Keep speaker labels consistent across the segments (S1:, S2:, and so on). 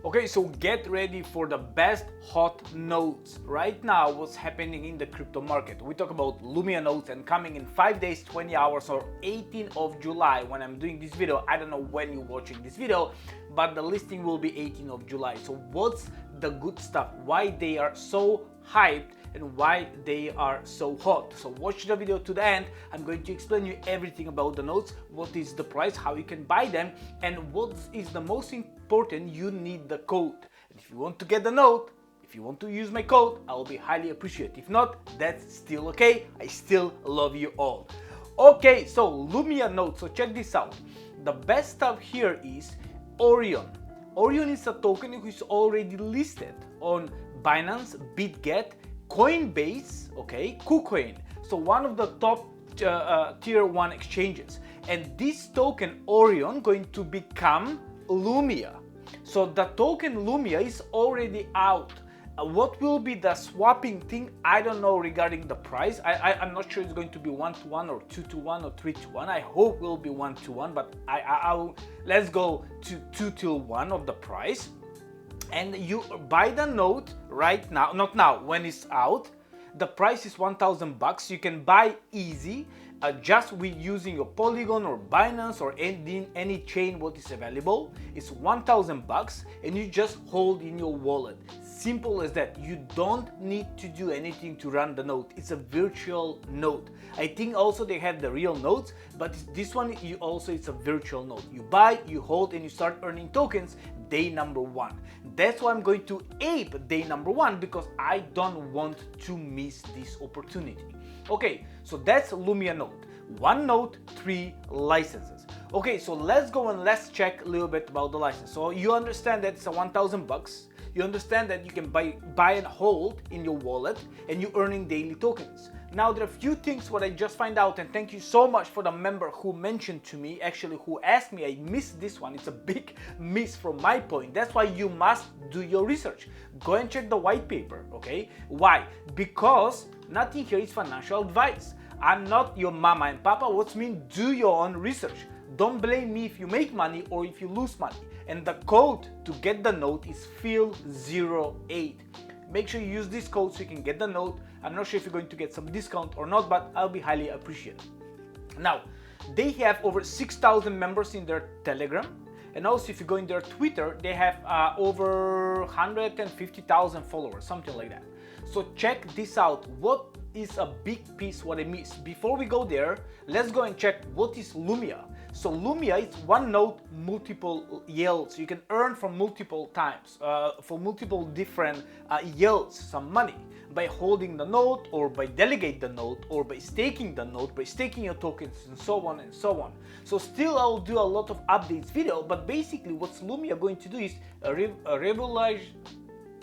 S1: Okay, so get ready for the best hot notes right now. What's happening in the crypto market? We talk about Lumia notes and coming in 5 days, 20 hours, or 18th of July when I'm doing this video. I don't know when you're watching this video, but the listing will be 18th of July. So what's the good stuff? Why they are so hyped and why they are so hot? So watch the video to the end. I'm going to explain you everything about the notes, what is the price, how you can buy them, and what is the most important, you need the code. And if you want to get the note, if you want to use my code, I will be highly appreciated. If not, that's still okay. I still love you all. Okay, so Lumia note. So check this out. The best stuff here is Orion. Orion is a token which is already listed on Binance, BitGet, Coinbase, okay, KuCoin. So one of the top tier 1 exchanges. And this token Orion going to become Lumia. So the token Lumia is already out. What will be the swapping thing? I don't know regarding the price. I'm not sure it's going to be 1-to-1 or 2-to-1 or 3-to-1. I hope it will be 1-to-1, but let's go to 2-to-1 of the price. And you buy the note right now, not now, when it's out. The price is $1,000. You can buy easy, just with using your Polygon or Binance or any chain what is available. It's $1,000 and you just hold in your wallet. Simple as that. You don't need to do anything to run the note. It's a virtual note. I think also they have the real notes, but this one it's a virtual note. You buy, you hold, and you start earning tokens day number 1. That's why I'm going to ape day number 1, because I don't want to miss this opportunity. Okay, so that's Lumia note. 1 note, 3 licenses. Okay, so let's go and let's check a little bit about the license. So you understand that it's a $1,000. You understand that you can buy and hold in your wallet and you're earning daily tokens. Now there are a few things what I just find out, and thank you so much for the member who mentioned to me, actually who asked me. I missed this one. It's a big miss from my point. That's why you must do your research. Go and check the white paper, okay? Why? Because nothing here is financial advice. I'm not your mama and papa. What's mean? Do your own research. Don't blame me if you make money or if you lose money. And the code to get the note is Phil08. Make sure you use this code so you can get the note. I'm not sure if you're going to get some discount or not, but I'll be highly appreciated. Now, they have over 6,000 members in their Telegram. And also if you go in their Twitter, they have over 150,000 followers, something like that. So check this out. What is a big piece what I missed? Before we go there, let's go and check what is Lumia. So Lumia is 1 note, multiple yields. You can earn from multiple times, for multiple different yields, some money by holding the note, or by delegate the note, or by staking the note, by staking your tokens, and so on and so on. So still I'll do a lot of updates video, but basically what's Lumia going to do is a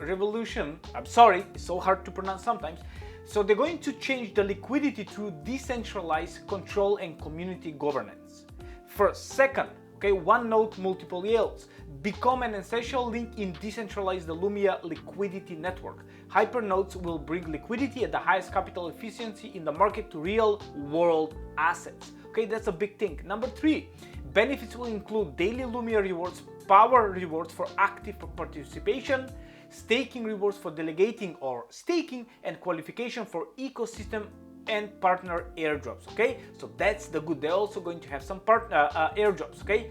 S1: revolution. I'm sorry, it's so hard to pronounce sometimes. So they're going to change the liquidity through decentralized control and community governance. First, second, okay, 1 note, multiple yields. Become an essential link in decentralized the Lumia liquidity network. Hypernodes will bring liquidity at the highest capital efficiency in the market to real world assets. Okay, that's a big thing. Number 3, benefits will include daily Lumia rewards, power rewards for active participation, staking rewards for delegating or staking, and qualification for ecosystem and partner airdrops. Okay, so that's the good. They're also going to have some airdrops. Okay,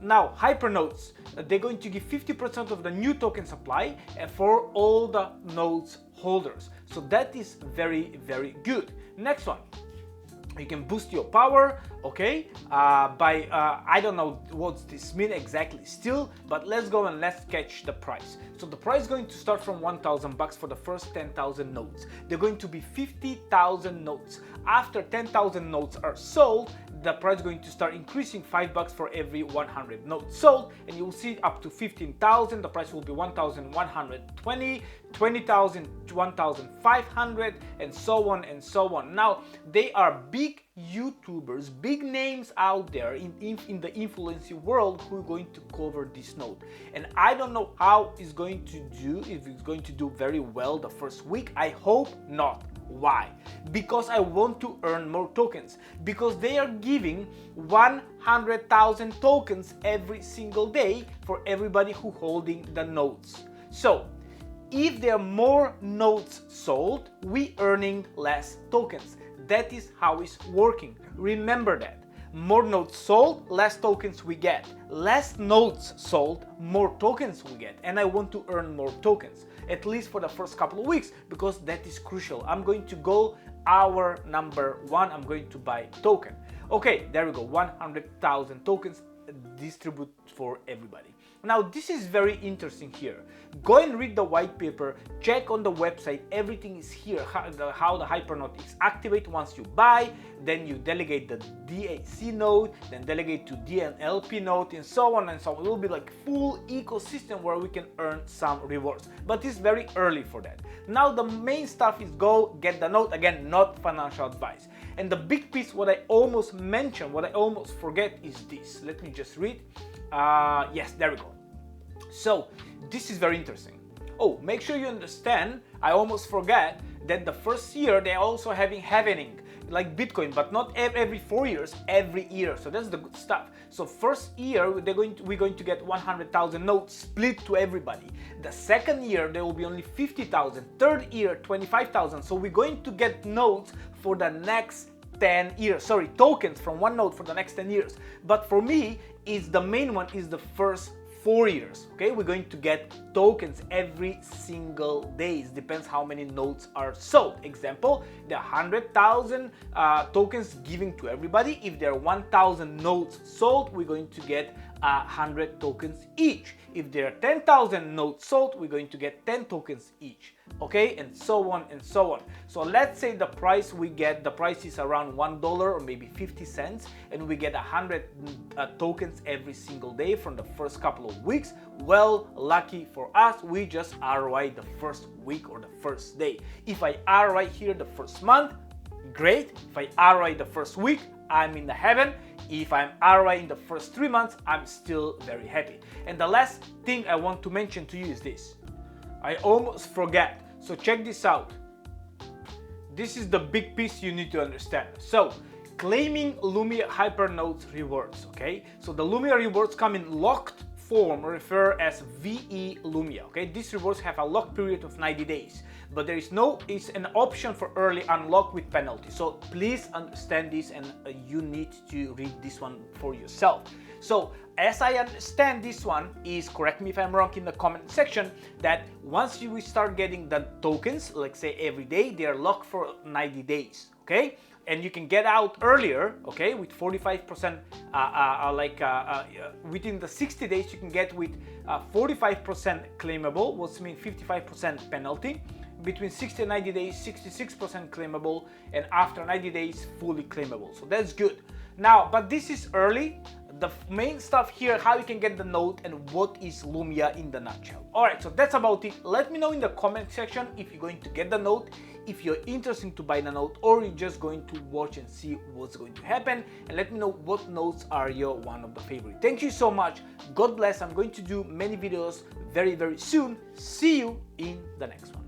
S1: now hypernodes, they're going to give 50% of the new token supply for all the nodes holders. So that is very, very good. Next one, you can boost your power, okay, by I don't know what this means exactly still, but let's go and let's catch the price. So the price is going to start from $1,000 for the first 10,000 nodes. They're going to be 50,000 nodes. After 10,000 nodes are sold, the price is going to start increasing $5 for every 100 nodes sold, and you will see up to 15,000. The price will be 1,120, 20,000, 1,500, and so on and so on. Now they are big YouTubers, big names out there in the influencer world who are going to cover this node, and I don't know how it's going to do, if it's going to do very well the first week. I hope not, Why? Because I want to earn more tokens, because they are giving 100,000 tokens every single day for everybody who holding the nodes. So if there are more nodes sold, we earning less tokens. That is how it's working. Remember that. More nodes sold, less tokens we get. Less nodes sold, more tokens we get. And I want to earn more tokens, at least for the first couple of weeks, because that is crucial. I'm going to go hour number 1, I'm going to buy token. Okay, there we go, 100,000 tokens distribute for everybody. Now this is very interesting here. Go and read the white paper, check on the website, everything is here, how the Hypernode is activated once you buy, then you delegate the DAC node, then delegate to DNLP node, and so on and so on. It will be like full ecosystem where we can earn some rewards, but it's very early for that. Now the main stuff is go get the node, again, not financial advice. And the big piece, what I almost mentioned, what I almost forget is this. Let me just read. Yes, there we go. So this is very interesting. Oh, make sure you understand, I almost forget that the first year they're also having halving like Bitcoin, but not every 4 years, every year. So that's the good stuff. So first year we're going to get 100,000 nodes split to everybody. The second year there will be only 50,000. Third year 25,000. So we're going to get nodes for the next 10 years. Sorry, tokens from one node for the next 10 years. But for me, is the main one is the first 4 years. Okay, we're going to get tokens every single day. It depends how many nodes are sold. Example, the 100,000 tokens giving to everybody. If there are 1,000 nodes sold, we're going to get 100 tokens each. If there are 10,000 nodes sold, we're going to get 10 tokens each. Okay, and so on and so on. So let's say the price we get, the price is around $1 or maybe 50 cents, and we get 100 tokens every single day from the first couple of weeks. Well, lucky for us, we just ROI the first week or the first day. If I ROI here the first month, great. If I ROI the first week, I'm in the heaven. If I'm ROI in the first 3 months, I'm still very happy. And the last thing I want to mention to you is this. I almost forget. So check this out. This is the big piece you need to understand. So claiming Lumia Hypernodes rewards, okay? So the Lumia rewards come in locked form, referred as VE Lumia, okay? These rewards have a lock period of 90 days, but there is it's an option for early unlock with penalty. So please understand this, and you need to read this one for yourself. So as I understand, this one is, correct me if I'm wrong in the comment section, that once you start getting the tokens, like say every day, they are locked for 90 days, okay? And you can get out earlier, okay, with 45%, within the 60 days, you can get with 45% claimable, which means 55% penalty. Between 60 and 90 days, 66% claimable, and after 90 days, fully claimable. So that's good. Now, but this is early. The main stuff here, how you can get the node and what is Lumia in the nutshell. Alright, so that's about it. Let me know in the comment section if you're going to get the node, if you're interested to buy the node, or you're just going to watch and see what's going to happen, and let me know what nodes are your one of the favorite. Thank you so much. God bless. I'm going to do many videos very, very soon. See you in the next one.